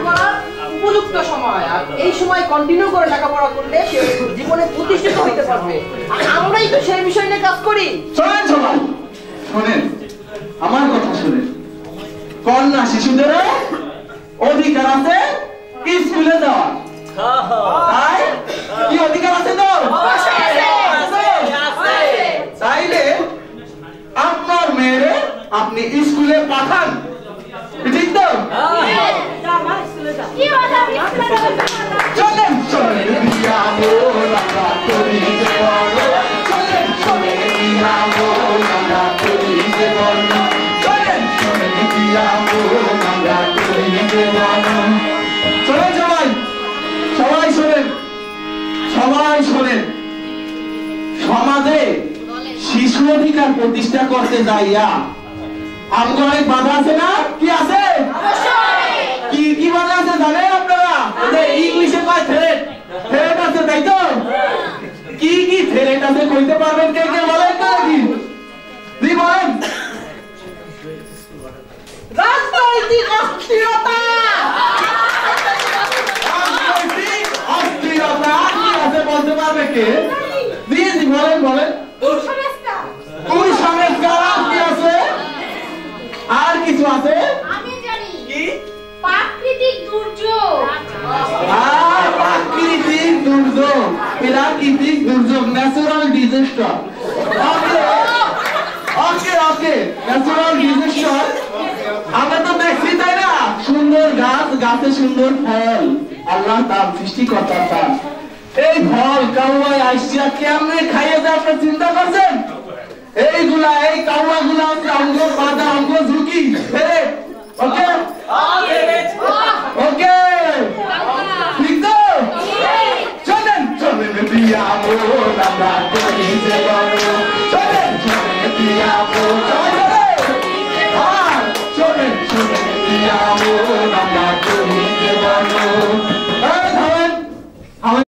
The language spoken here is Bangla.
করার উপযুক্ত সময়, আর এই সময় কন্টিনিউ করে লেখাপড়া করলে সে জীবনে প্রতিষ্ঠিত হতে পারবে। আর আমরাই তো সেই বিষয় নিয়ে কাজ করি। শোনেন সবাই, শোনেন আমার কথা শুনেন। কন্যা শিশুদের অধিকার আছে স্কুলে যাওয়া, তাই কি অধিকার আছে তো? তাইলে আপনার মেয়েরে আপনি স্কুলে পাঠান, ঠিক তো? চলেন চলেন সবাই শোনেন, সবাই শোনেন। সমাজে শিশু অধিকার প্রতিষ্ঠা করতে যাইয়া আমাদের অনেক বাধা আছে না? কি আছে? কি কি বাধা আছে জানেন আপনারা? ইংলিশে কয় থ্রেট, থ্রেট আছে, তাই তো? কি কি থ্রেট আছে কইতে পারবেন? কে কে বলেন তো কি? জি বলেন। রাজনৈতিক অস্থিরতা, রাজনৈতিক অস্থিরতা কি আছে বলতে পারবে কে? জি জি বলেন বলেন। কুসংস্কার কি আছে? আর কিছু আছে? আমি জানি কি? প্রাকৃতিক দুর্যোগ। প্রাকৃতিক দুর্যোগ, প্রাকৃতিক দুর্যোগ, ন্যাচারাল ডিজাস্টার। ওকে ওকে ওকে, ন্যাচারাল ডিজাস্টার। আমরা তো দেখছি তাই না, সুন্দর গাছ, গাছে সুন্দর ফল, আল্লাহ তার সৃষ্টিকর্তার দান। এই ফল কাউয়াই আইসিয়া কেমনে খাইয়ে দেয় আপনি চিন্তা করছেন? এইগুলা, এই কাউয়া গুলা হচ্ছে আমগো বাধা, আমগো ঝুঁকি। ওকে ওকে, ঠিক তো? চলেন চলেন দিয়া আমরা করি